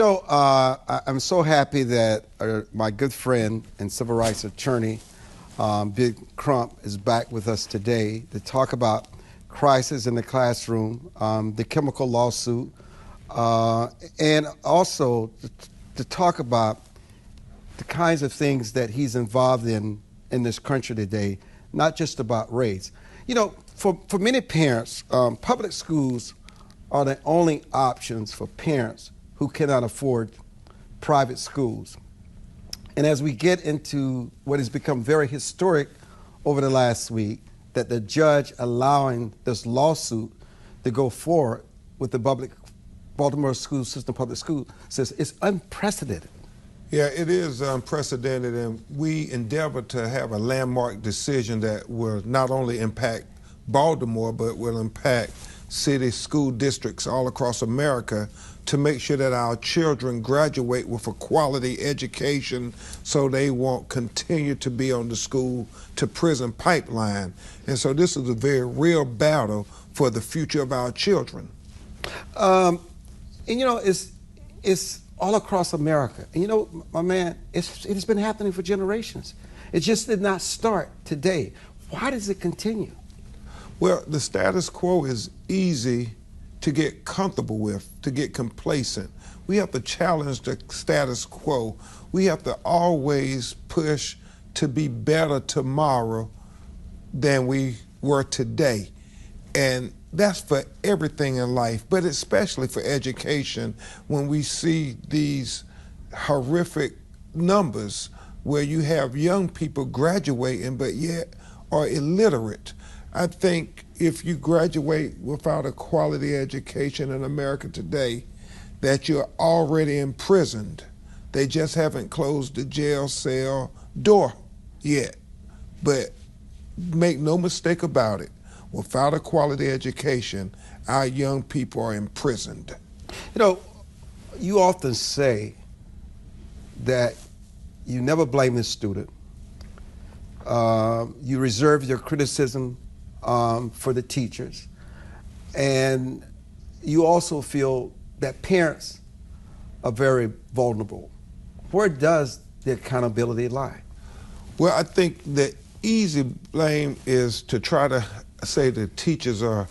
I'm so happy that my good friend and civil rights attorney, Ben Crump, is back with us today to talk about crisis in the classroom, the chemical lawsuit, and also to talk about the kinds of things that he's involved in this country today, not just about race. For many parents, public schools are the only options for parents who cannot afford private schools. And as we get into what has become very historic over the last week, that the judge allowing this lawsuit to go forward with the Baltimore school system, public school, says it's unprecedented. Yeah, it is unprecedented, and we endeavor to have a landmark decision that will not only impact Baltimore, but will impact city school districts all across America to make sure that our children graduate with a quality education so they won't continue to be on the school to prison pipeline. And so this is a very real battle for the future of our children. It's all across America. And my man, it has been happening for generations. It just did not start today. Why does it continue? Well, the status quo is easy to get comfortable with, to get complacent. We have to challenge the status quo. We have to always push to be better tomorrow than we were today. And that's for everything in life, but especially for education, when we see these horrific numbers where you have young people graduating but yet are illiterate. I think if you graduate without a quality education in America today, that you're already imprisoned. They just haven't closed the jail cell door yet. But make no mistake about it, without a quality education, our young people are imprisoned. You often say that you never blame the student. You reserve your criticism for the teachers. And you also feel that parents are very vulnerable. Where does the accountability lie? Well, I think the easy blame is to try to say the teachers are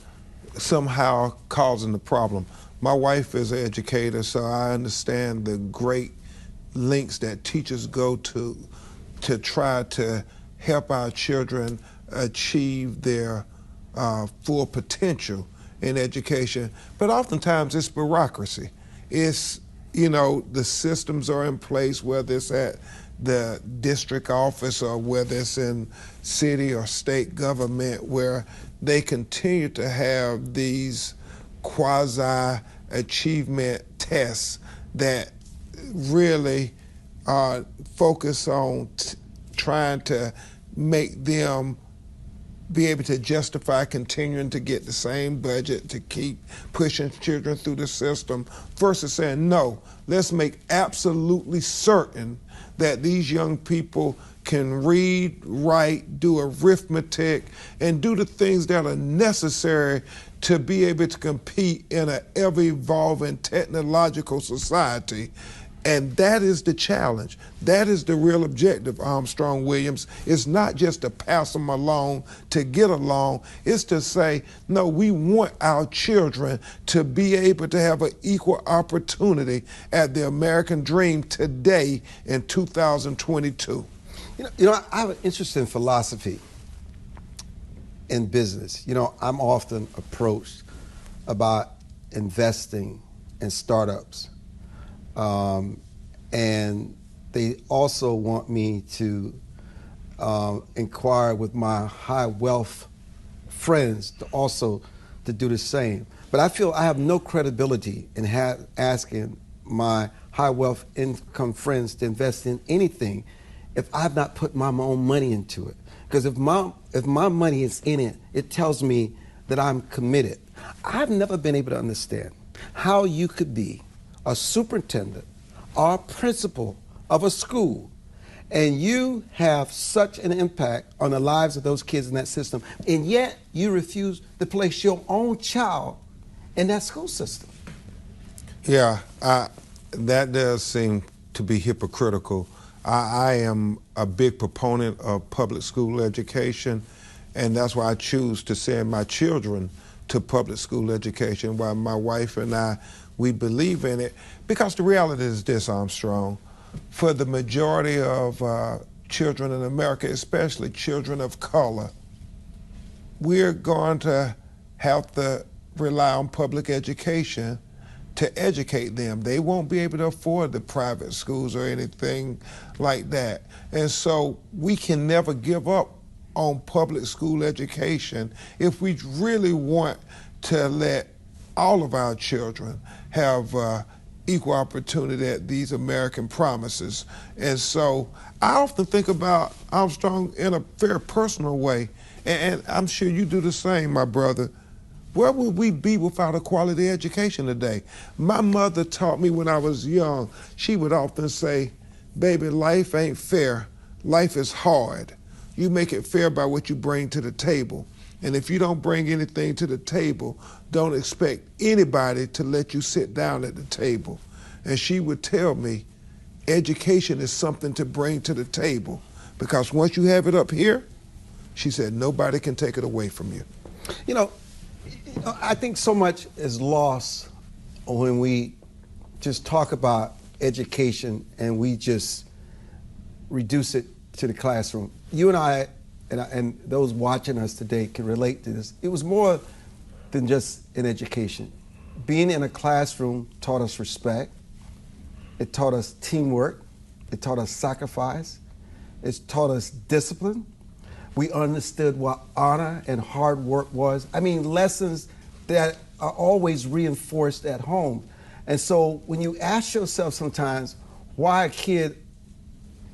somehow causing the problem. My wife is an educator, so I understand the great lengths that teachers go to try to help our children achieve their full potential in education. But oftentimes it's bureaucracy. It's, the systems are in place, whether it's at the district office or whether it's in city or state government, where they continue to have these quasi-achievement tests that really focus on trying to make them be able to justify continuing to get the same budget to keep pushing children through the system versus saying, no, let's make absolutely certain that these young people can read, write, do arithmetic, and do the things that are necessary to be able to compete in an ever-evolving technological society. And that is the challenge. That is the real objective, Armstrong Williams. It's not just to pass them along to get along. It's to say, no, we want our children to be able to have an equal opportunity at the American dream today in 2022. I have an interest in philosophy in business. I'm often approached about investing in startups. And they also want me to inquire with my high wealth friends to do the same. But I feel I have no credibility in asking my high wealth income friends to invest in anything if I've not put my own money into it. Because if my money is in it, it tells me that I'm committed. I've never been able to understand how you could be a superintendent or a principal of a school, and you have such an impact on the lives of those kids in that system, and yet you refuse to place your own child in that school system. Yeah, that does seem to be hypocritical. I am a big proponent of public school education, and that's why I choose to send my children to public school education, while my wife and I, we believe in it. Because the reality is this, Armstrong, for the majority of children in America, especially children of color, we're going to have to rely on public education to educate them. They won't be able to afford the private schools or anything like that. And so we can never give up on public school education if we really want to let all of our children have equal opportunity at these American promises. And so I often think about Armstrong in a very personal way, and I'm sure you do the same, my brother. Where would we be without a quality education today? My mother taught me when I was young, she would often say, baby, life ain't fair. Life is hard. You make it fair by what you bring to the table. And if you don't bring anything to the table, don't expect anybody to let you sit down at the table. And she would tell me, education is something to bring to the table, because once you have it up here, she said, nobody can take it away from you. You know, I think so much is lost when we just talk about education and we just reduce it to the classroom. You and I, and those watching us today can relate to this. It was more than just an education. Being in a classroom taught us respect. It taught us teamwork. It taught us sacrifice. It taught us discipline. We understood what honor and hard work was. I mean, lessons that are always reinforced at home. And so when you ask yourself sometimes why a kid,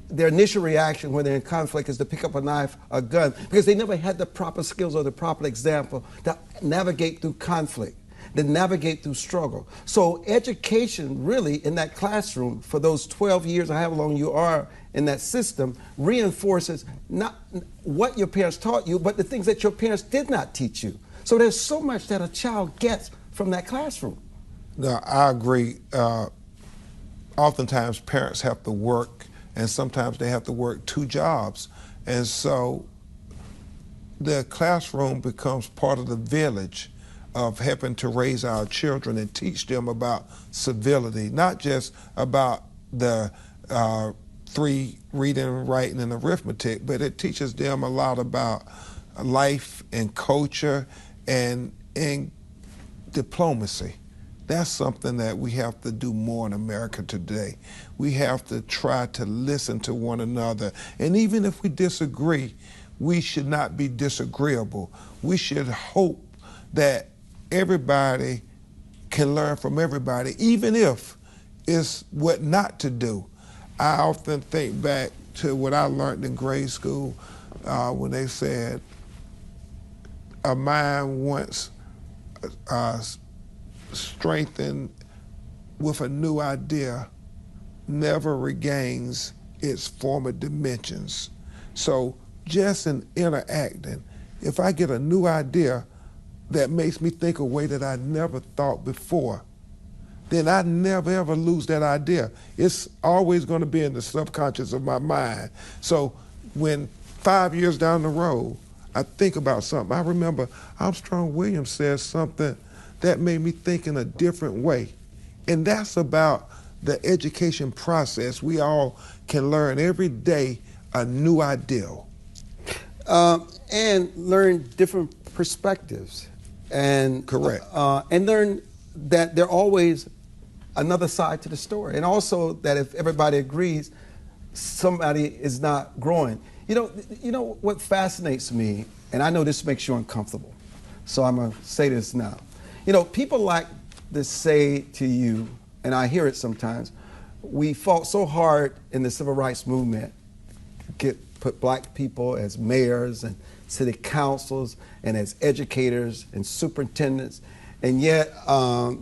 their initial reaction when they're in conflict is to pick up a knife, a gun, because they never had the proper skills or the proper example to navigate through conflict, to navigate through struggle. So education really in that classroom for those 12 years or however long you are in that system reinforces not what your parents taught you, but the things that your parents did not teach you. So there's so much that a child gets from that classroom. No, I agree. Oftentimes parents have to work, and sometimes they have to work 2 jobs. And so the classroom becomes part of the village of helping to raise our children and teach them about civility, not just about the 3 reading, writing, and arithmetic, but it teaches them a lot about life and culture and diplomacy. That's something that we have to do more in America today. We have to try to listen to one another. And even if we disagree, we should not be disagreeable. We should hope that everybody can learn from everybody, even if it's what not to do. I often think back to what I learned in grade school when they said, a mind once strengthened with a new idea never regains its former dimensions. So just in interacting, if I get a new idea that makes me think a way that I never thought before, then I never ever lose that idea. It's always going to be in the subconscious of my mind. So when 5 years down the road, I think about something, I remember Armstrong Williams said something that made me think in a different way. And that's about the education process. We all can learn every day a new ideal. And learn different perspectives. And correct. And learn that there's always another side to the story. And also that if everybody agrees, somebody is not growing. You know what fascinates me, and I know this makes you uncomfortable, so I'm going to say this now. You know, people like to say to you, and I hear it sometimes, we fought so hard in the civil rights movement to put black people as mayors and city councils and as educators and superintendents, and yet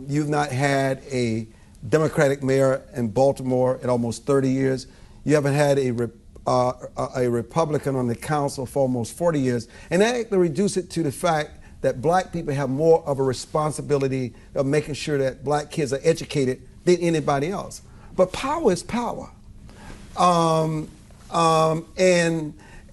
you've not had a Democratic mayor in Baltimore in almost 30 years. You haven't had a Republican on the council for almost 40 years, and that actually reduce it to the fact that black people have more of a responsibility of making sure that black kids are educated than anybody else. But power is power. And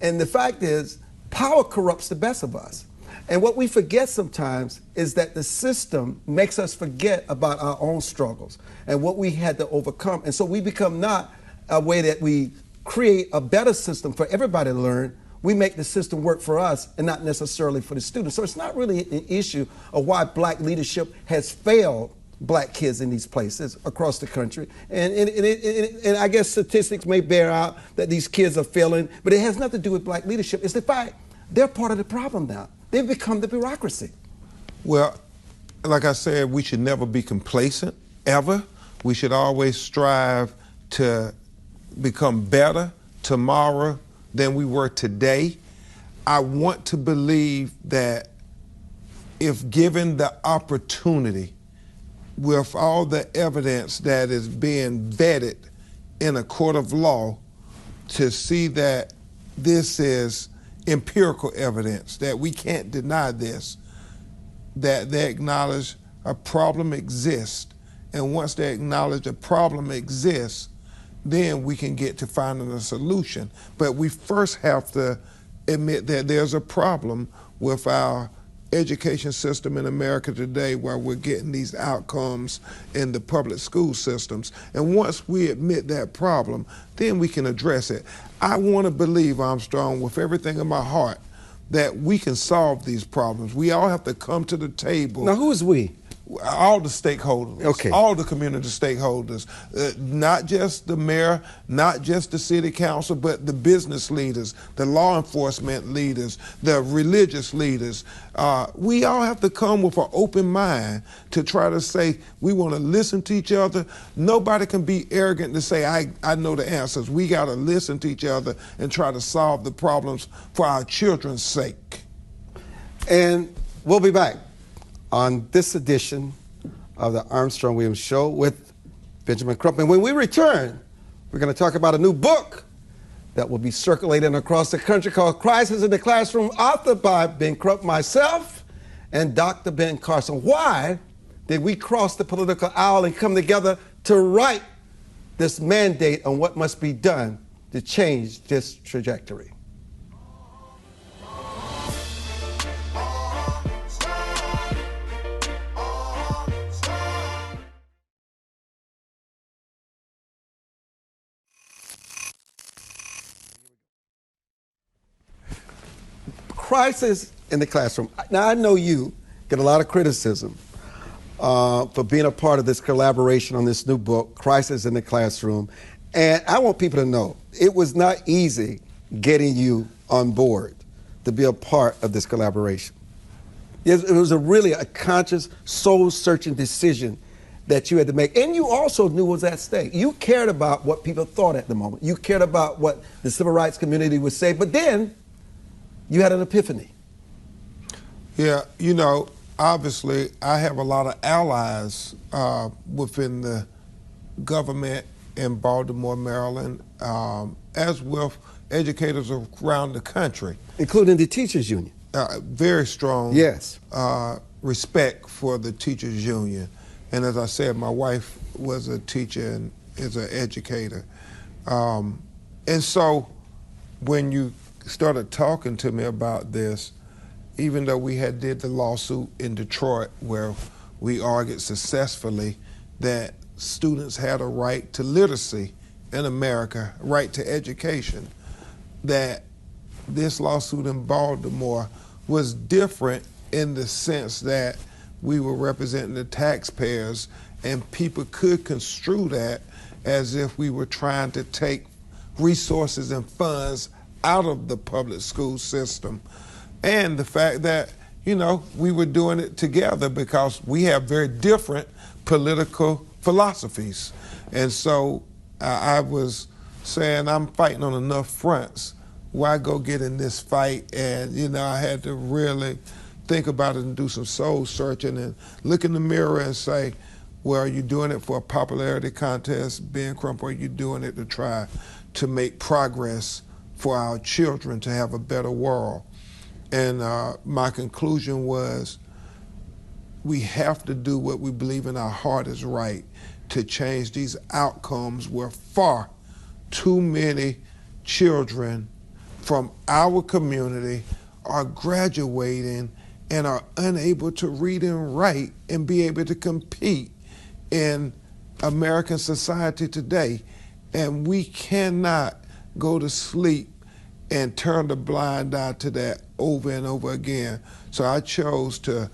the fact is, power corrupts the best of us. And what we forget sometimes is that the system makes us forget about our own struggles and what we had to overcome. And so we become not a way that we create a better system for everybody to learn. We make the system work for us and not necessarily for the students. So it's not really an issue of why black leadership has failed black kids in these places across the country. And I guess statistics may bear out that these kids are failing, but it has nothing to do with black leadership. It's the fact they're part of the problem now. They've become the bureaucracy. Well, like I said, we should never be complacent, ever. We should always strive to become better tomorrow than we were today. I want to believe that if given the opportunity, with all the evidence that is being vetted in a court of law, to see that this is empirical evidence, that we can't deny this, that they acknowledge a problem exists. And once they acknowledge a problem exists, then we can get to finding a solution. But we first have to admit that there's a problem with our education system in America today, where we're getting these outcomes in the public school systems. And once we admit that problem, then we can address it. I want to believe, Armstrong, with everything in my heart, that we can solve these problems. We all have to come to the table. Now, who is we? All the stakeholders, okay. All the community stakeholders, not just the mayor, not just the city council, but the business leaders, the law enforcement leaders, the religious leaders. We all have to come with an open mind to try to say we want to listen to each other. Nobody can be arrogant to say, I know the answers. We got to listen to each other and try to solve the problems for our children's sake. And we'll be back on this edition of the Armstrong Williams Show with Benjamin Crump. And when we return, we're going to talk about a new book that will be circulating across the country called Crisis in the Classroom, authored by Ben Crump, myself, and Dr. Ben Carson. Why did we cross the political aisle and come together to write this mandate on what must be done to change this trajectory? Crisis in the classroom. Now, I know you get a lot of criticism for being a part of this collaboration on this new book, Crisis in the Classroom. And I want people to know it was not easy getting you on board to be a part of this collaboration. It was really a conscious, soul-searching decision that you had to make. And you also knew what was at stake. You cared about what people thought at the moment. You cared about what the civil rights community would say. But then you had an epiphany. Yeah, you know, obviously I have a lot of allies within the government in Baltimore, Maryland, as with educators around the country. Including the teachers union. Very strong yes. Respect for the teachers union. And as I said, my wife was a teacher and is an educator. And so when you started talking to me about this, even though we had did the lawsuit in Detroit where we argued successfully that students had a right to literacy in America, right to education, that this lawsuit in Baltimore was different in the sense that we were representing the taxpayers and people could construe that as if we were trying to take resources and funds out of the public school system. And the fact that, you know, we were doing it together because we have very different political philosophies. And so I was saying I'm fighting on enough fronts. Why go get in this fight? And, you know, I had to really think about it and do some soul searching and look in the mirror and say, well, are you doing it for a popularity contest, Ben Crump, or are you doing it to try to make progress for our children to have a better world? And my conclusion was we have to do what we believe in our heart is right, to change these outcomes where far too many children from our community are graduating and are unable to read and write and be able to compete in American society today. And we cannot go to sleep and turn the blind eye to that over and over again. So I chose to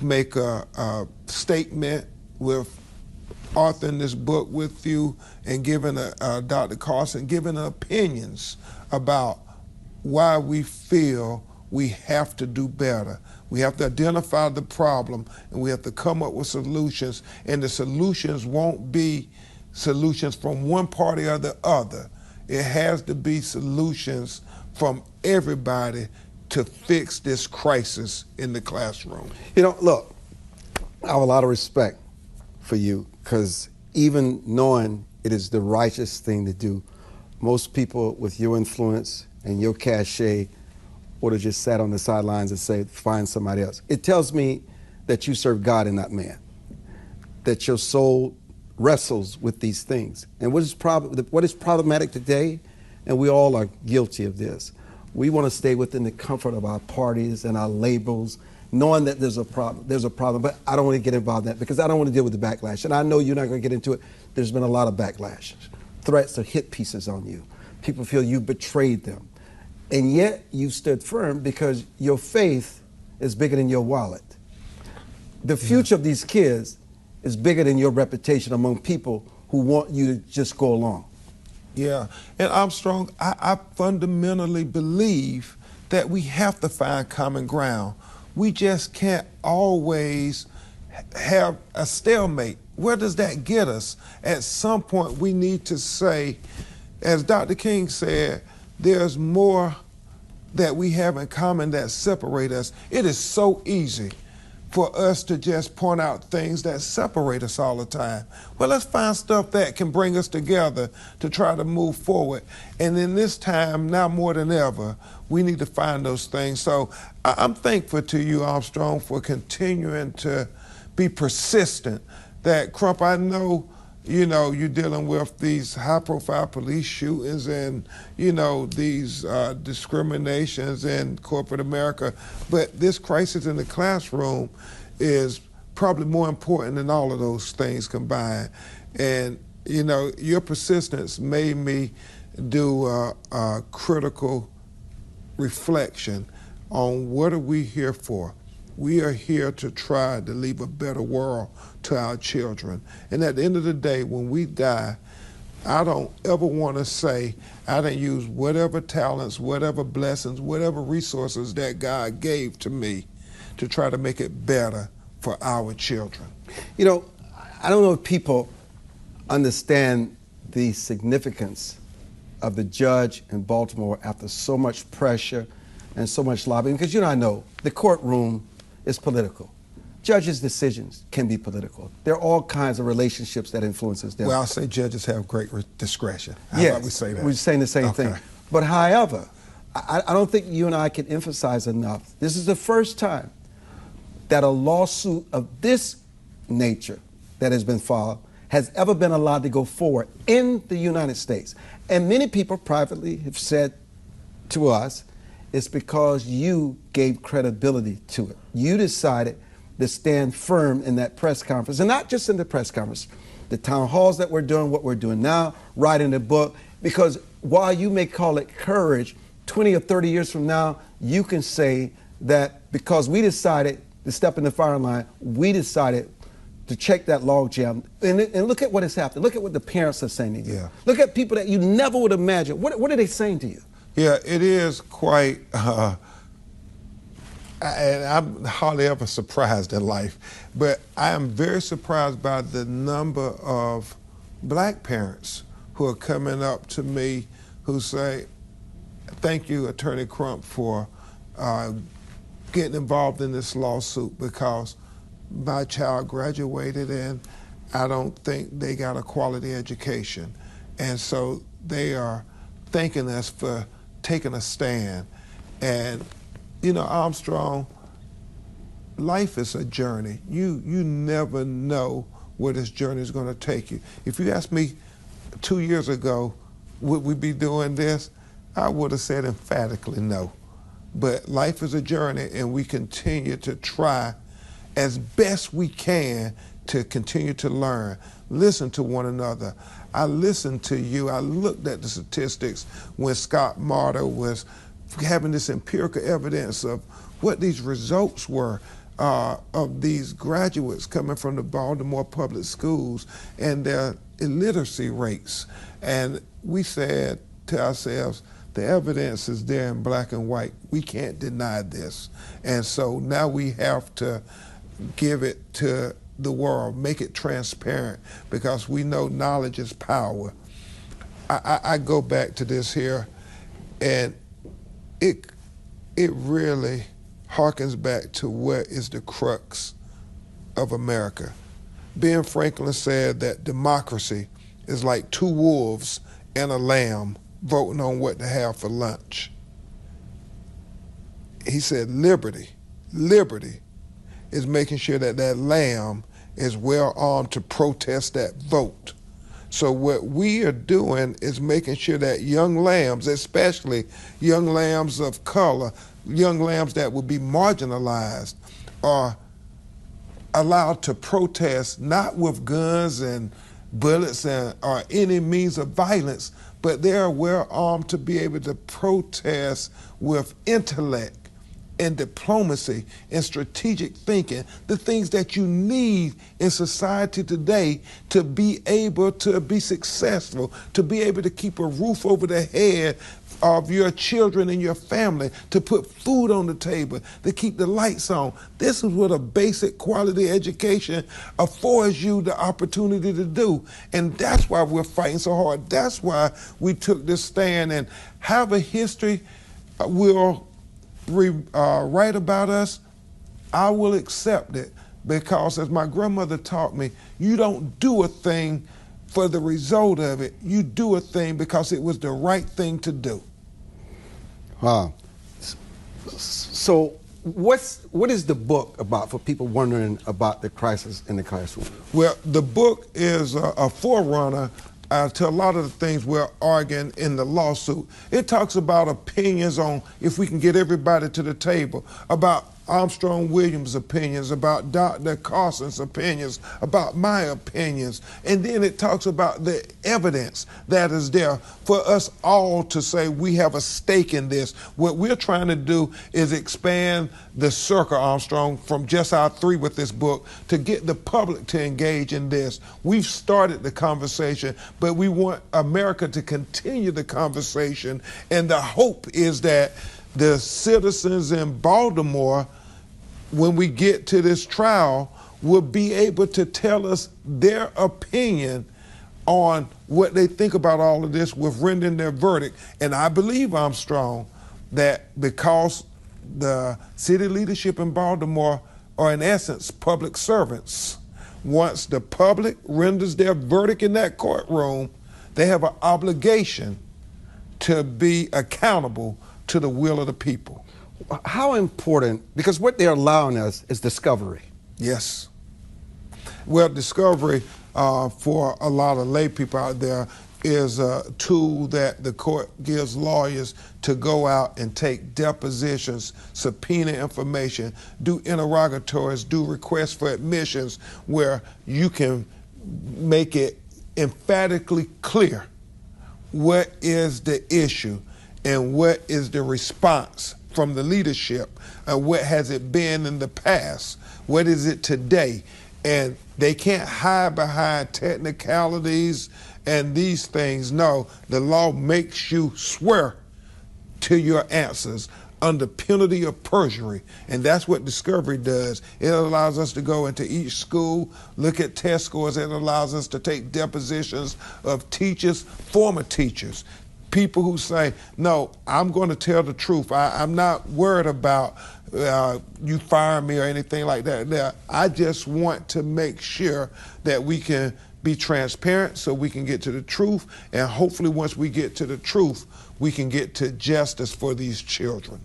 make a statement with authoring this book with you and giving Dr. Carson, giving opinions about why we feel we have to do better. We have to identify the problem and we have to come up with solutions, and the solutions won't be solutions from one party or the other. It has to be solutions from everybody to fix this crisis in the classroom. You know, look, I have a lot of respect for you, because even knowing it is the righteous thing to do, most people with your influence and your cachet would have just sat on the sidelines and said, find somebody else. It tells me that you serve God and not man, that your soul wrestles with these things. And what is problematic today, and we all are guilty of this, we want to stay within the comfort of our parties and our labels, knowing that there's a problem, but I don't want to get involved in that because I don't want to deal with the backlash. And I know you're not going to get into it. There's been a lot of backlash. Threats or hit pieces on you. People feel you betrayed them. And yet you stood firm because your faith is bigger than your wallet. The future of these kids is bigger than your reputation among people who want you to just go along. Yeah, and Armstrong, I fundamentally believe that we have to find common ground. We just can't always have a stalemate. Where does that get us? At some point, we need to say, as Dr. King said, there's more that we have in common that separate us. It is so easy for us to just point out things that separate us all the time. Well, let's find stuff that can bring us together to try to move forward. And in this time, now more than ever, we need to find those things. So I'm thankful to you, Armstrong, for continuing to be persistent. That, Crump, I know, you know, you're dealing with these high-profile police shootings and, you know, these discriminations in corporate America, but this crisis in the classroom is probably more important than all of those things combined. And, you know, your persistence made me do a critical reflection on what are we here for. We are here to try to leave a better world to our children. And at the end of the day, when we die, I don't ever want to say I didn't use whatever talents, whatever blessings, whatever resources that God gave to me to try to make it better for our children. You know, I don't know if people understand the significance of the judge in Baltimore after so much pressure and so much lobbying, because you and I know the courtroom is political. Judges' decisions can be political. There are all kinds of relationships that influences them. Well, I'll say judges have great discretion. How yes, about we say that? We're saying the same thing. But however, I don't think you and I can emphasize enough, this is the first time that a lawsuit of this nature that has been filed has ever been allowed to go forward in the United States. And many people privately have said to us, it's because you gave credibility to it. You decided to stand firm in that press conference, and not just in the press conference, the town halls that we're doing, what we're doing now, writing the book, because while you may call it courage, 20 or 30 years from now, you can say that because we decided to step in the firing line, we decided to check that log jam. And look at what has happened. Look at what the parents are saying to you. Yeah. Look at people that you never would imagine. What are they saying to you? Yeah, it is quite, and I'm hardly ever surprised in life, but I am very surprised by the number of black parents who are coming up to me who say, thank you, Attorney Crump, for getting involved in this lawsuit because my child graduated and I don't think they got a quality education. And so they are thanking us for taking a stand. And, you know, Armstrong, life is a journey. You never know where this journey is going to take you. If you asked me 2 years ago, would we be doing this? I would have said emphatically no. But life is a journey, and we continue to try as best we can to continue to learn. Listen to one another. I listened to you. I looked at the statistics when Scott Marder was having this empirical evidence of what these results were of these graduates coming from the Baltimore public schools and their illiteracy rates. And we said to ourselves, the evidence is there in black and white. We can't deny this. And so now we have to give it to the world, make it transparent, because we know knowledge is power. I go back to this here, and it really harkens back to what is the crux of America. Ben Franklin said that democracy is like two wolves and a lamb voting on what to have for lunch. He said liberty is making sure that that lamb is well armed to protest that vote. So what we are doing is making sure that young lambs, especially young lambs of color, young lambs that would be marginalized, are allowed to protest not with guns and bullets or any means of violence, but they are well armed to be able to protest with intellect and diplomacy and strategic thinking, the things that you need in society today to be able to be successful, to be able to keep a roof over the head of your children and your family, to put food on the table, to keep the lights on. This is what a basic quality education affords you the opportunity to do. And that's why we're fighting so hard. That's why we took this stand. And have a history will write about us, I will accept it, because as my grandmother taught me, you don't do a thing for the result of it. You do a thing because it was the right thing to do. Wow. So what is the book about for people wondering about the crisis in the classroom? Well, the book is a forerunner to a lot of the things we're arguing in the lawsuit. It talks about opinions on, if we can get everybody to the table, about Armstrong Williams' opinions, about Dr. Carson's opinions, about my opinions. And then it talks about the evidence that is there for us all to say we have a stake in this. What we're trying to do is expand the circle, Armstrong, from just our three with this book to get the public to engage in this. We've started the conversation, but we want America to continue the conversation. And the hope is that the citizens in Baltimore, when we get to this trial, will be able to tell us their opinion on what they think about all of this with rendering their verdict. And I believe, Armstrong, that because the city leadership in Baltimore are in essence public servants, once the public renders their verdict in that courtroom, they have an obligation to be accountable to the will of the people. How important, because what they're allowing us is discovery. Yes. Well, discovery for a lot of lay people out there is a tool that the court gives lawyers to go out and take depositions, subpoena information, do interrogatories, do requests for admissions, where you can make it emphatically clear what is the issue and what is the response from the leadership, what has it been in the past, what is it today. And they can't hide behind technicalities and these things. No, the law makes you swear to your answers under penalty of perjury, and that's what discovery does. It allows us to go into each school, look at test scores. It allows us to take depositions of teachers, former teachers, people who say, no, I'm going to tell the truth. I'm not worried about you firing me or anything like that. I just want to make sure that we can be transparent so we can get to the truth, and hopefully once we get to the truth, we can get to justice for these children.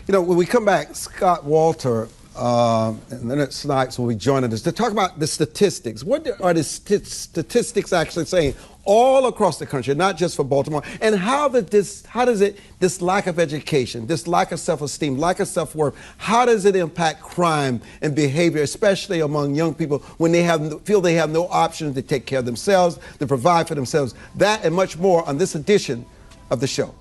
You know, when we come back, Scott Walte And Leonnard Snipes will be joining us to talk about the statistics. What are the statistics actually saying all across the country, not just for Baltimore? And how does this lack of education, this lack of self-esteem, lack of self-worth, how does it impact crime and behavior, especially among young people when they feel they have no option to take care of themselves, to provide for themselves? That and much more on this edition of the show.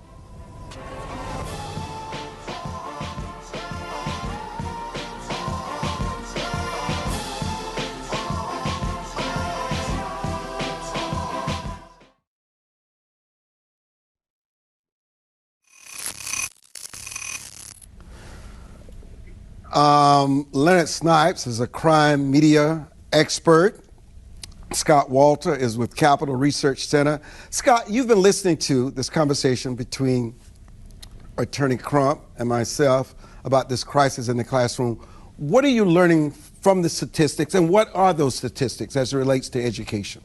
Leonnard Snipes is a crime media expert. Scott Walte is with Capital Research Center. Scott, you've been listening to this conversation between Attorney Crump and myself about this crisis in the classroom. What are you learning from the statistics, and what are those statistics as it relates to education?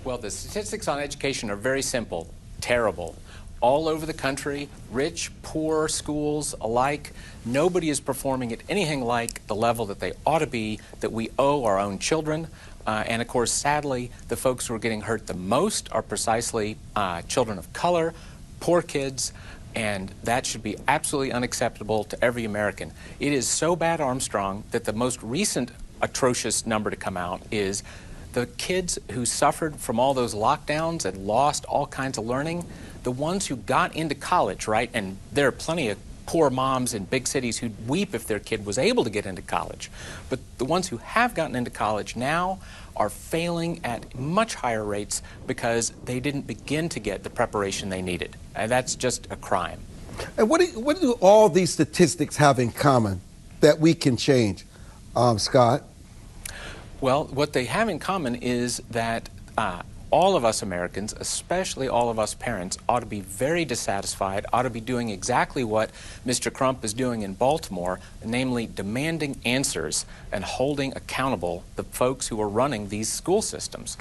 Well, the statistics on education are very simple, terrible. All over the country, rich, poor schools alike, nobody is performing at anything like the level that they ought to be, that we owe our own children. And of course, sadly, the folks who are getting hurt the most are precisely children of color, poor kids, and that should be absolutely unacceptable to every American. It is so bad, Armstrong, that the most recent atrocious number to come out is the kids who suffered from all those lockdowns and lost all kinds of learning, the ones who got into college, right? And there are plenty of poor moms in big cities who'd weep if their kid was able to get into college. But the ones who have gotten into college now are failing at much higher rates because they didn't begin to get the preparation they needed. And that's just a crime. And what do all these statistics have in common that we can change, Scott? Well, what they have in common is that all of us Americans, especially all of us parents, ought to be very dissatisfied, ought to be doing exactly what Mr. Crump is doing in Baltimore, namely demanding answers and holding accountable the folks who are running these school systems.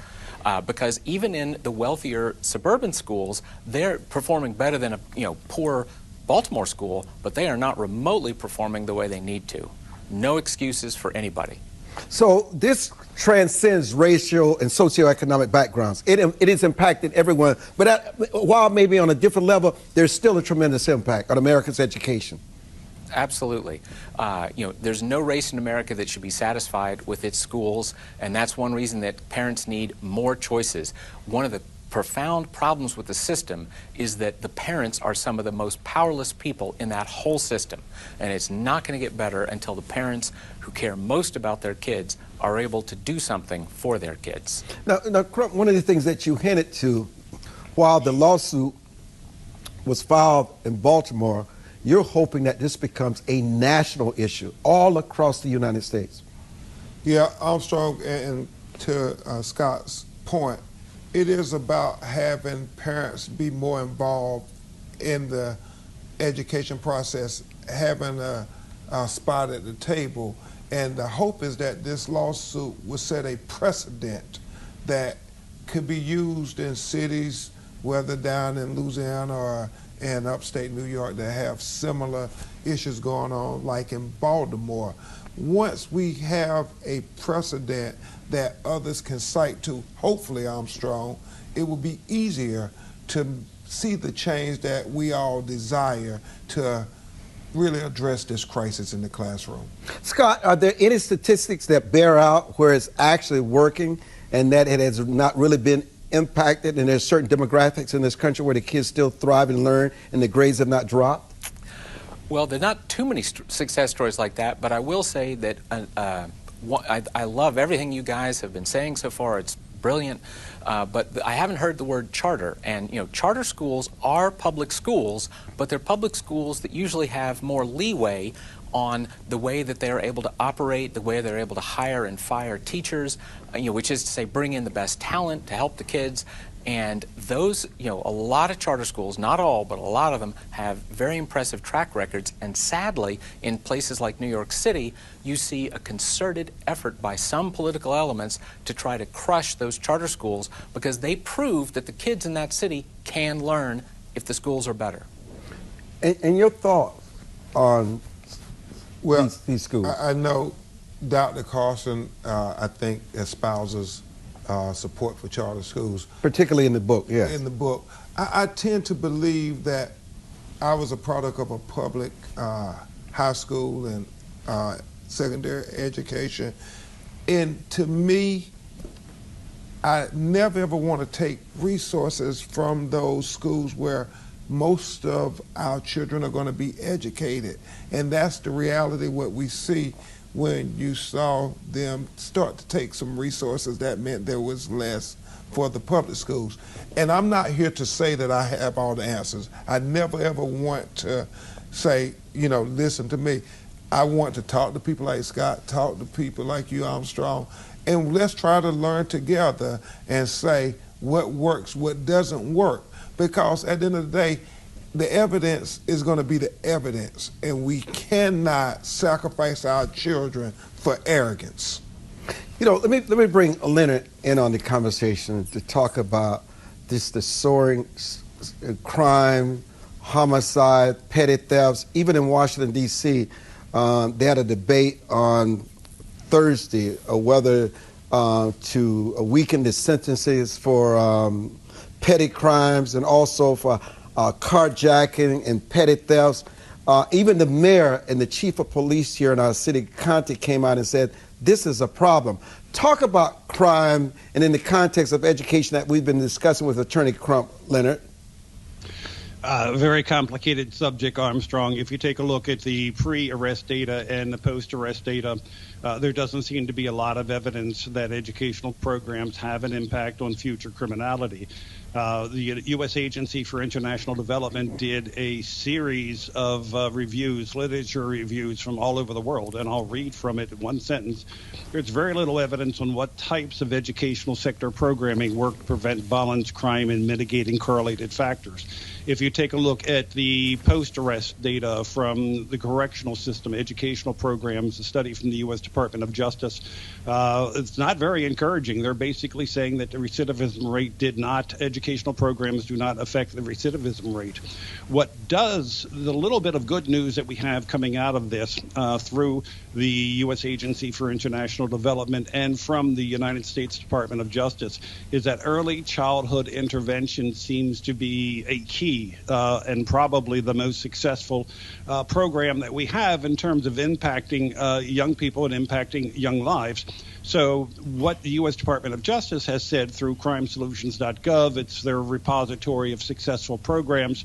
Because even in the wealthier suburban schools, they're performing better than a poor Baltimore school, but they are not remotely performing the way they need to. No excuses for anybody. So this transcends racial and socioeconomic backgrounds. It is impacted everyone, but while maybe on a different level, there's still a tremendous impact on America's education. Absolutely. There's no race in America that should be satisfied with its schools, and that's one reason that parents need more choices. One of the profound problems with the system is that the parents are some of the most powerless people in that whole system, and it's not going to get better until the parents who care most about their kids are able to do something for their kids. Now, Crump, one of the things that you hinted to while the lawsuit was filed in Baltimore, you're hoping that this becomes a national issue all across the United States. Yeah, Armstrong, and to Scott's point, it is about having parents be more involved in the education process, having a spot at the table. And the hope is that this lawsuit will set a precedent that could be used in cities, whether down in Louisiana or in upstate New York, that have similar issues going on, like in Baltimore. Once we have a precedent that others can cite to, hopefully, Armstrong, it will be easier to see the change that we all desire to really address this crisis in the classroom. Scott, are there any statistics that bear out where it's actually working and that it has not really been impacted, and there's certain demographics in this country where the kids still thrive and learn and the grades have not dropped? Well, there are not too many success stories like that, but I will say that I love everything you guys have been saying so far. It's brilliant, but I haven't heard the word charter. And charter schools are public schools, but they're public schools that usually have more leeway on the way that they're able to operate, the way they're able to hire and fire teachers, which is to say bring in the best talent to help the kids. And those, a lot of charter schools, not all, but a lot of them have very impressive track records. And sadly, in places like New York City, you see a concerted effort by some political elements to try to crush those charter schools because they prove that the kids in that city can learn if the schools are better. And your thoughts on Well, these schools? I know Dr. Carson, I think, espouses support for charter schools. Particularly in the book, yes. In the book. I tend to believe that I was a product of a public high school and secondary education. And to me, I never ever want to take resources from those schools where most of our children are going to be educated. And that's the reality what we see when you saw them start to take some resources. That meant there was less for the public schools. And I'm not here to say that I have all the answers. I never ever want to say, you know, listen to me. I want to talk to people like Scott, talk to people like you, Armstrong, and let's try to learn together and say what works, what doesn't work. Because at the end of the day, the evidence is going to be the evidence, and we cannot sacrifice our children for arrogance. You know, let me bring Leonard in on the conversation to talk about the soaring crime, homicide, petty thefts. Even in Washington, D.C., they had a debate on Thursday of whether to weaken the sentences for petty crimes and also for carjacking and petty thefts. Even the mayor and the chief of police here in our city, Conte, came out and said, this is a problem. Talk about crime and in the context of education that we've been discussing with Attorney Crump, Leonard. Very complicated subject, Armstrong. If you take a look at the pre-arrest data and the post-arrest data, there doesn't seem to be a lot of evidence that educational programs have an impact on future criminality. The U.S. Agency for International Development did a series of reviews, literature reviews from all over the world, and I'll read from it in one sentence. There's very little evidence on what types of educational sector programming work to prevent violence, crime, and mitigating correlated factors. If you take a look at the post-arrest data from the correctional system, educational programs, a study from the U.S. Department of Justice, it's not very encouraging. They're basically saying that the recidivism rate educational programs do not affect the recidivism rate. What does, the little bit of good news that we have coming out of this through the U.S. Agency for International Development and from the United States Department of Justice, is that early childhood intervention seems to be a key and probably the most successful program that we have in terms of impacting young people and impacting young lives. So what the U.S. Department of Justice has said through crimesolutions.gov, it's their repository of successful programs,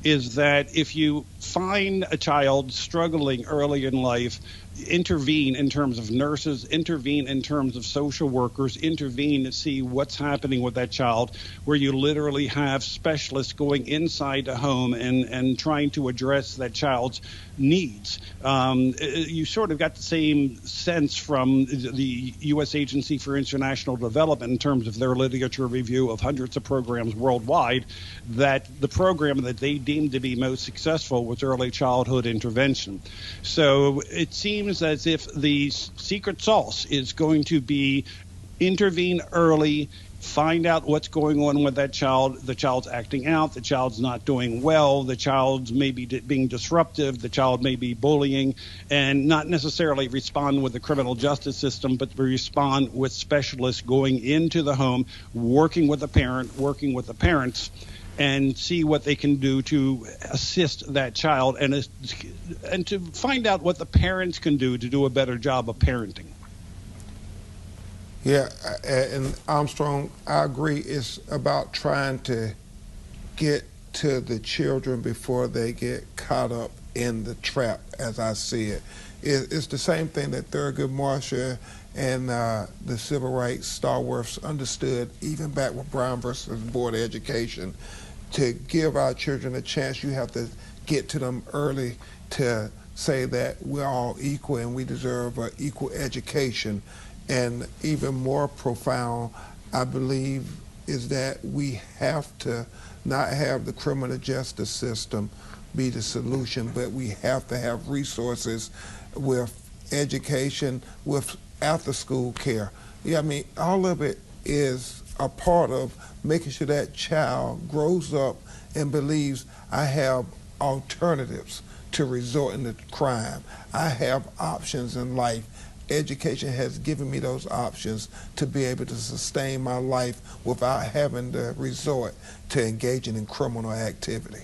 is that if you find a child struggling early in life, intervene in terms of nurses, intervene in terms of social workers, intervene to see what's happening with that child, where you literally have specialists going inside the home and trying to address that child's needs. You sort of got the same sense from the U.S. Agency for International Development in terms of their literature review of hundreds of programs worldwide, that the program that they deemed to be most successful was early childhood intervention. So it seems as if the secret sauce is going to be intervene early, find out what's going on with that child. The child's acting out, the child's not doing well, the child's maybe being disruptive, the child may be bullying, and not necessarily respond with the criminal justice system, but respond with specialists going into the home, working with the parent, working with the parents, and see what they can do to assist that child and to find out what the parents can do to do a better job of parenting. Yeah, and Armstrong, I agree. It's about trying to get to the children before they get caught up in the trap, as I see it. It's the same thing that Thurgood Marshall and the civil rights stalwarts understood even back with Brown versus Board of Education. To give our children a chance, you have to get to them early to say that we're all equal and we deserve an equal education. And even more profound, I believe, is that we have to not have the criminal justice system be the solution, but we have to have resources with education, with after-school care. Yeah, I mean, all of it is a part of making sure that child grows up and believes I have alternatives to resorting to crime. I have options in life. Education has given me those options to be able to sustain my life without having to resort to engaging in criminal activity.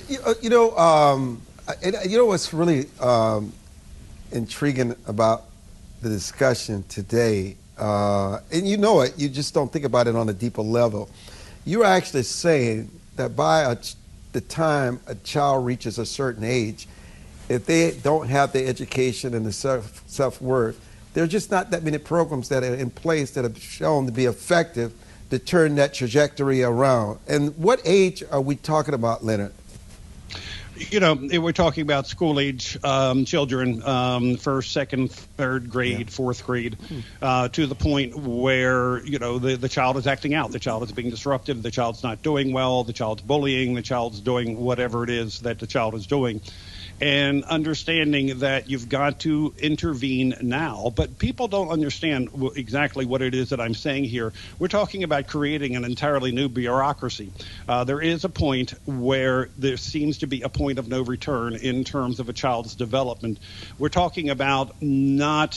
You know what's really intriguing about the discussion today, and you know it, you just don't think about it on a deeper level. You're actually saying that by the time a child reaches a certain age, if they don't have the education and the self-worth, there are just not that many programs that are in place that have shown to be effective to turn that trajectory around. And what age are we talking about, Leonard? You know, we're talking about school-age children, first, second, third grade, fourth grade, to the point where, you know, the child is acting out. The child is being disruptive. The child's not doing well. The child's bullying. The child's doing whatever it is that the child is doing. And understanding that you've got to intervene now. But people don't understand exactly what it is that I'm saying here. We're talking about creating an entirely new bureaucracy. There is a point where there seems to be a point of no return in terms of a child's development. We're talking about not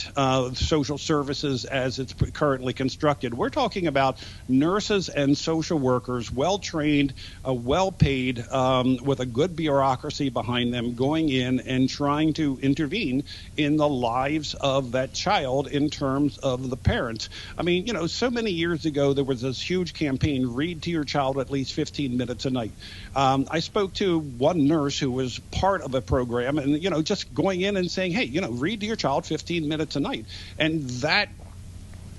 social services as it's currently constructed. We're talking about nurses and social workers, well-trained, well-paid, with a good bureaucracy behind them, going in and trying to intervene in the lives of that child in terms of the parents. I mean, you know, so many years ago, there was this huge campaign, read to your child at least 15 minutes a night. I spoke to one nurse who was part of a program and, you know, just going in and saying, hey, you know, read to your child 15 minutes a night. And that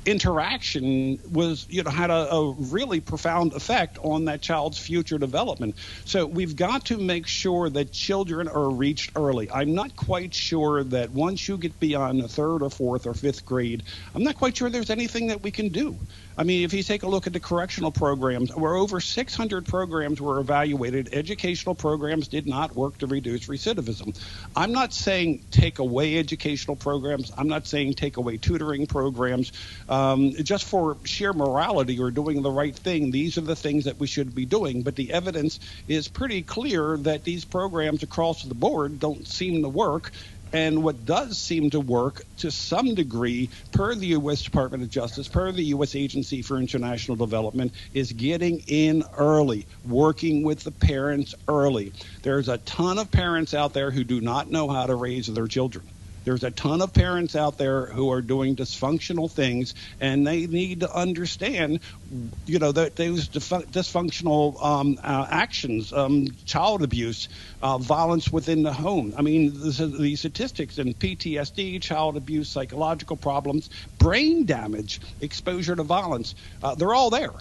interaction was, you know, had a really profound effect on that child's future development. So we've got to make sure that children are reached early. I'm not quite sure that once you get beyond the third or fourth or fifth grade, I'm not quite sure there's anything that we can do. I mean, if you take a look at the correctional programs, where over 600 programs were evaluated, educational programs did not work to reduce recidivism. I'm not saying take away educational programs. I'm not saying take away tutoring programs. Just for sheer morality or doing the right thing, these are the things that we should be doing. But the evidence is pretty clear that these programs across the board don't seem to work. And what does seem to work to some degree, per the U.S. Department of Justice, per the U.S. Agency for International Development, is getting in early, working with the parents early. There's a ton of parents out there who do not know how to raise their children. There's a ton of parents out there who are doing dysfunctional things, and they need to understand, you know, that those dysfunctional actions, child abuse, violence within the home. I mean, the statistics in PTSD, child abuse, psychological problems, brain damage, exposure to violence, they're all there.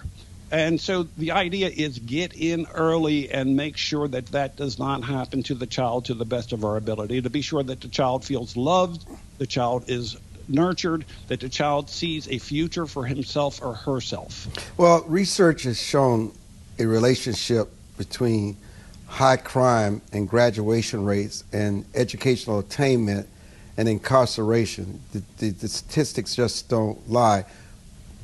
And so the idea is get in early and make sure that that does not happen to the child to the best of our ability, to be sure that the child feels loved, the child is nurtured, that the child sees a future for himself or herself. Well, research has shown a relationship between high crime and graduation rates and educational attainment and incarceration. The statistics just don't lie.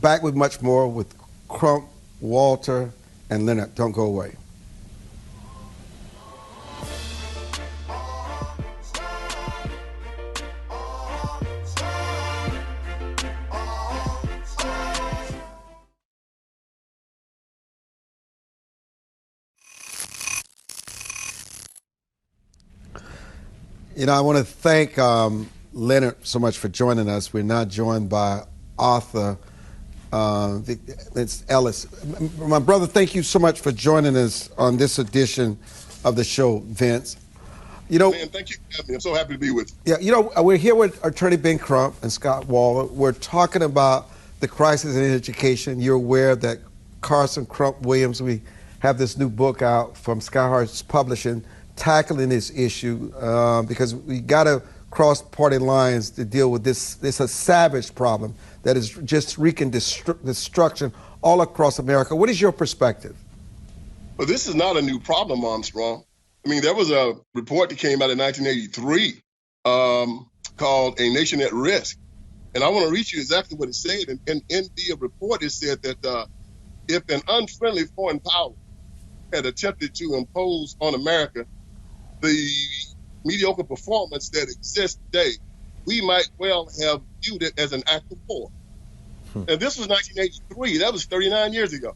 Back with much more with Crump, Walte, and Leonard. Don't go away. You know, I want to thank Leonard so much for joining us. We're now joined by author it's Ellison. My brother, thank you so much for joining us on this edition of the show, Vince. You know, man, thank you for having me. I'm so happy to be with you. Yeah, you know, we're here with Attorney Ben Crump and Scott Waller. We're talking about the crisis in education. You're aware that Crump Williams, we have this new book out from Skyhorse Publishing tackling this issue because we got to cross party lines to deal with this. It's a savage problem that is just wreaking destruction all across America. What is your perspective? Well, this is not a new problem, Armstrong. I mean, there was a report that came out in 1983 called A Nation at Risk. And I want to read you exactly what it said. And in the report, it said that if an unfriendly foreign power had attempted to impose on America the mediocre performance that exists today, we might well have viewed it as an act of war. And this was 1983. That was 39 years ago.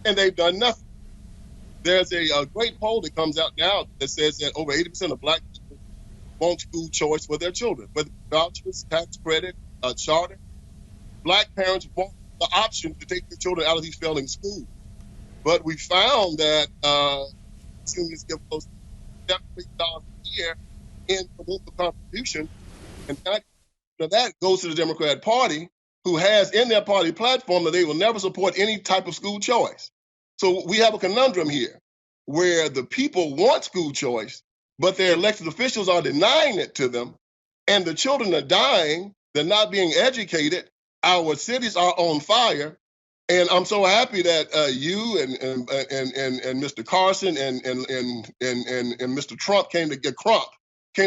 And they've done nothing. There's a great poll that comes out now that says that over 80% of black people want school choice for their children. But vouchers, tax credit, charter, black parents want the option to take their children out of these failing schools. But we found that seniors give close to $7 a year in political contribution, and that goes to the Democrat Party, who has in their party platform that they will never support any type of school choice. So we have a conundrum here where the people want school choice, but their elected officials are denying it to them, and the children are dying, they're not being educated, our cities are on fire. And I'm so happy that you and Mr. Carson and Mr. Crump came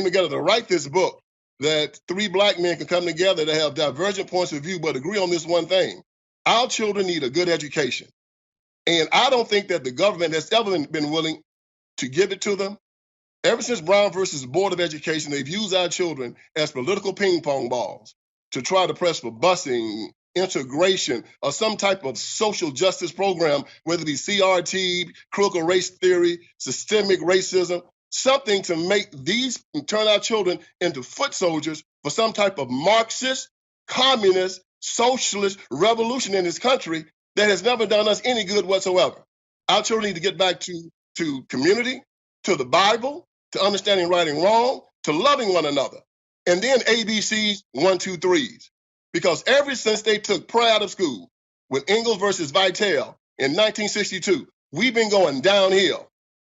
together to write this book, that three black men can come together to have divergent points of view, but agree on this one thing. Our children need a good education. And I don't think that the government has ever been willing to give it to them. Ever since Brown versus Board of Education, they've used our children as political ping pong balls to try to press for busing, integration, or some type of social justice program, whether it be CRT, critical race theory, systemic racism, something to turn our children into foot soldiers for some type of Marxist, communist, socialist revolution in this country that has never done us any good whatsoever. Our children need to get back to community, to the Bible, to understanding right and wrong, to loving one another. And then ABCs, 1, 2, 3s. Because ever since they took prayer out of school with Ingalls versus Vitale in 1962, we've been going downhill.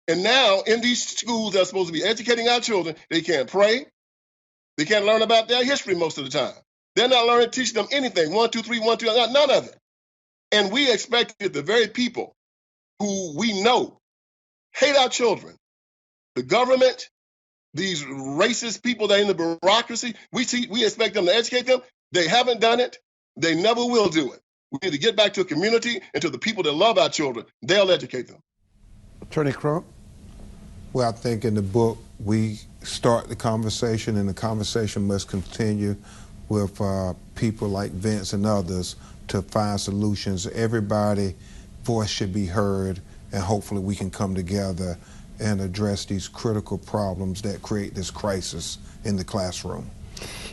And now in these schools that are supposed to be educating our children, they can't pray. They can't learn about their history most of the time. They're not teaching them anything. 1, 2, 3, 1, 2, none of it. And we expected the very people who we know hate our children, the government, these racist people that are in the bureaucracy, we expect them to educate them. They haven't done it. They never will do it. We need to get back to a community and to the people that love our children. They'll educate them. Attorney Crump? Well, I think in the book we start the conversation, and the conversation must continue with people like Vince and others to find solutions. Everybody's voice should be heard, and hopefully we can come together and address these critical problems that create this crisis in the classroom.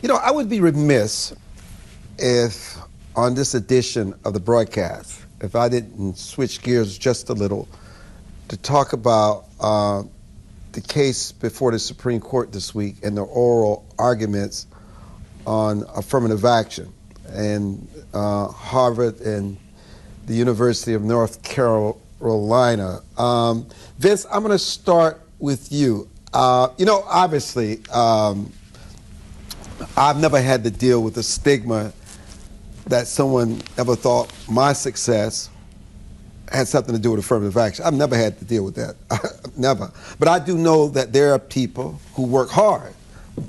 You know, I would be remiss if on this edition of the broadcast, if I didn't switch gears just a little to talk about the case before the Supreme Court this week and the oral arguments on affirmative action, and Harvard and the University of North Carolina. Vince, I'm going to start with you. You know, obviously, I've never had to deal with the stigma that someone ever thought my success had something to do with affirmative action. I've never had to deal with that, never. But I do know that there are people who work hard,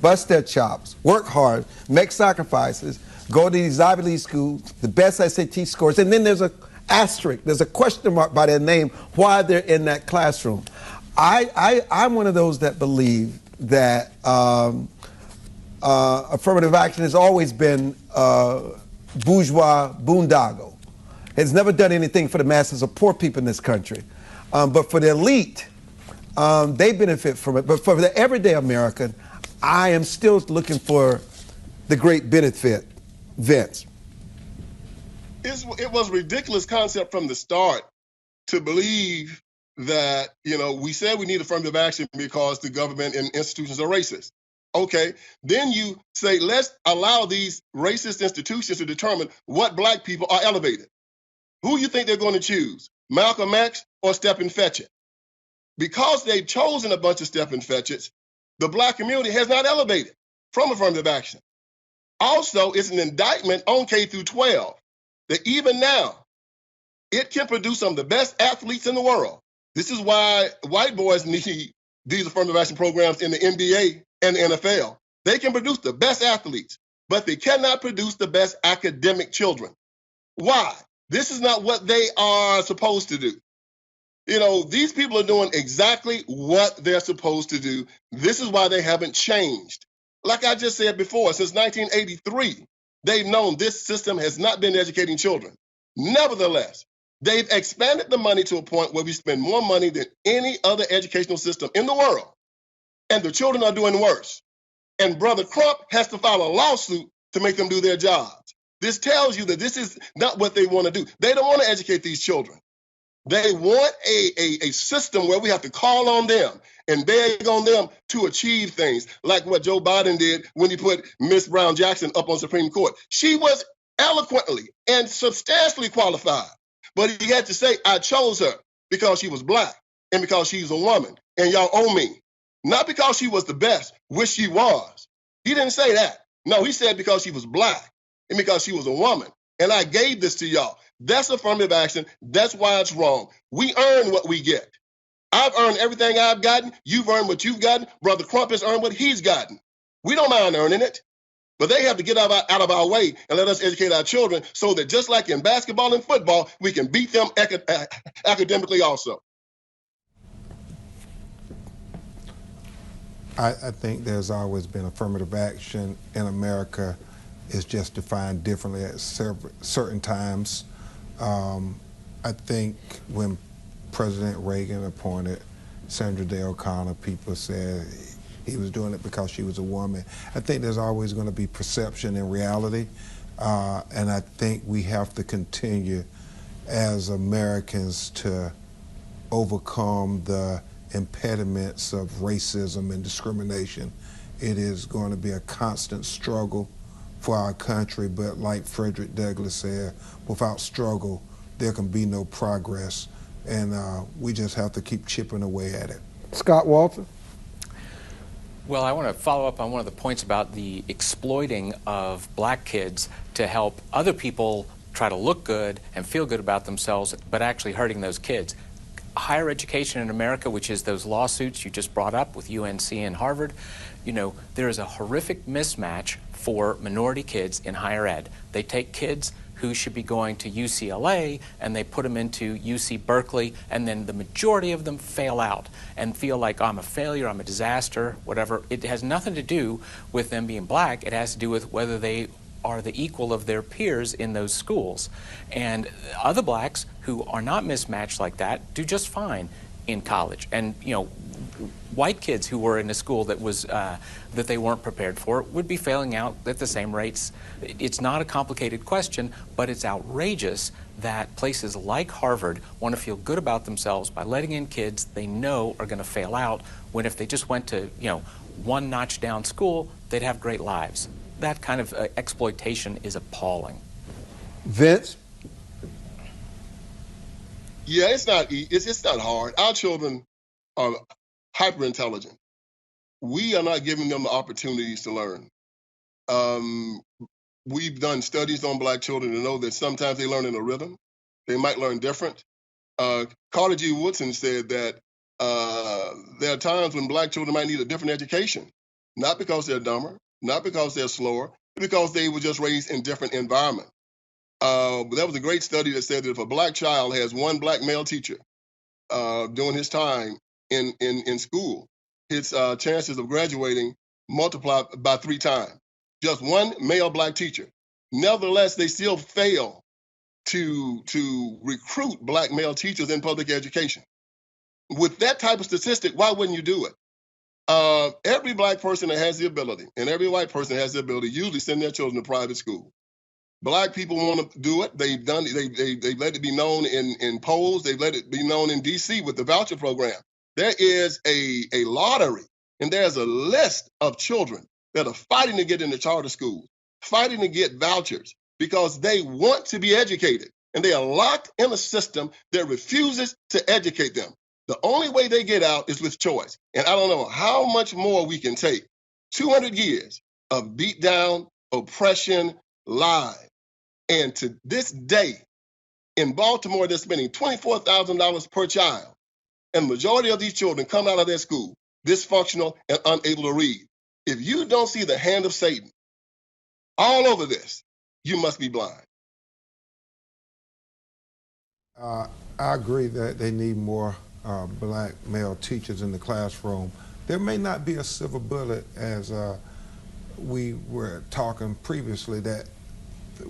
bust their chops, work hard, make sacrifices, go to these Ivy League schools, the best SAT scores, and then there's a asterisk, there's a question mark by their name, why they're in that classroom. I'm one of those that believe that affirmative action has always been bourgeois boondoggle. It's never done anything for the masses of poor people in this country. But for the elite, they benefit from it. But for the everyday American, I am still looking for the great benefit. Vince. It was a ridiculous concept from the start to believe that, you know, we said we need affirmative action because the government and institutions are racist. Okay, then you say, let's allow these racist institutions to determine what black people are elevated. Who you think they're going to choose, Malcolm X or Stephen Fetchit? Because they've chosen a bunch of Stephen Fetchits, the black community has not elevated from affirmative action. Also, it's an indictment on K through 12 that even now, it can produce some of the best athletes in the world. This is why white boys need these affirmative action programs in the NBA and the NFL. They can produce the best athletes, but they cannot produce the best academic children. Why? This is not what they are supposed to do. You know, these people are doing exactly what they're supposed to do. This is why they haven't changed. Like I just said before, since 1983, they've known this system has not been educating children. Nevertheless, they've expanded the money to a point where we spend more money than any other educational system in the world, and the children are doing worse. And Brother Crump has to file a lawsuit to make them do their jobs. This tells you that this is not what they want to do. They don't want to educate these children. They want a system where we have to call on them and beg on them to achieve things, like what Joe Biden did when he put Miss Brown Jackson up on Supreme Court. She was eloquently and substantially qualified, but he had to say, I chose her because she was black and because she's a woman, and y'all owe me. Not because she was the best, which she was. He didn't say that. No, he said because she was black and because she was a woman. And I gave this to y'all. That's affirmative action. That's why it's wrong. We earn what we get. I've earned everything I've gotten. You've earned what you've gotten. Brother Crump has earned what he's gotten. We don't mind earning it. But they have to get out of our way and let us educate our children so that just like in basketball and football, we can beat them academically also. I think there's always been affirmative action in America. It's just defined differently at certain times. I think when President Reagan appointed Sandra Day O'Connor, people said he was doing it because she was a woman. I think there's always going to be perception and reality, and I think we have to continue as Americans to overcome the impediments of racism and discrimination. It is going to be a constant struggle for our country, but like Frederick Douglass said, without struggle, there can be no progress, and we just have to keep chipping away at it. Scott Walte? Well, I want to follow up on one of the points about the exploiting of black kids to help other people try to look good and feel good about themselves, but actually hurting those kids. Higher education in America, which is those lawsuits you just brought up with UNC and Harvard, you know, there is a horrific mismatch for minority kids in higher ed. They take kids who should be going to UCLA and they put them into UC Berkeley, and then the majority of them fail out and feel like, I'm a failure, I'm a disaster, whatever. It has nothing to do with them being black. It has to do with whether they are the equal of their peers in those schools. And other blacks who are not mismatched like that do just fine in college. And, you know, white kids who were in a school that was that they weren't prepared for would be failing out at the same rates. It's not a complicated question, but it's outrageous that places like Harvard want to feel good about themselves by letting in kids they know are going to fail out, when if they just went to, you know, one notch down school, they'd have great lives. That kind of exploitation is appalling. Vince? Yeah, it's not hard. Our children are hyper intelligent. We are not giving them the opportunities to learn. We've done studies on black children to know that sometimes they learn in a rhythm. They might learn different. Carter G. Woodson said that there are times when black children might need a different education, not because they're dumber, not because they're slower, but because they were just raised in different environments. But that was a great study that said that if a black child has one black male teacher during his time in school, his chances of graduating multiply by 3 times. Just one male black teacher. Nevertheless, they still fail to recruit black male teachers in public education. With that type of statistic, why wouldn't you do it? Every black person that has the ability, and every white person that has the ability, usually send their children to private school. Black people want to do it. They've done. They've let it be known in polls. They've let it be known in D.C. with the voucher program. There is a lottery, and there's a list of children that are fighting to get into charter schools, fighting to get vouchers because they want to be educated, and they are locked in a system that refuses to educate them. The only way they get out is with choice. And I don't know how much more we can take. 200 years of beat down, oppression, lies. And to this day, in Baltimore, they're spending $24,000 per child. And the majority of these children come out of their school dysfunctional and unable to read. If you don't see the hand of Satan all over this, you must be blind. I agree that they need more black male teachers in the classroom. There may not be a silver bullet, as we were talking previously, that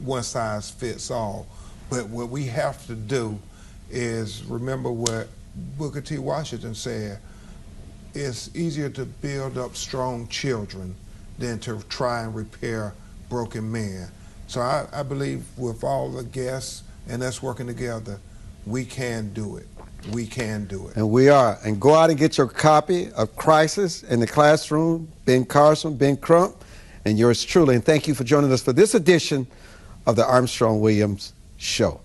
one size fits all. But what we have to do is remember what Booker T. Washington said: it's easier to build up strong children than to try and repair broken men. So I believe with all the guests and us working together, we can do it. We can do it. And we are. And go out and get your copy of Crisis in the Classroom, Ben Carson, Ben Crump, and yours truly. And thank you for joining us for this edition of the Armstrong Williams Show.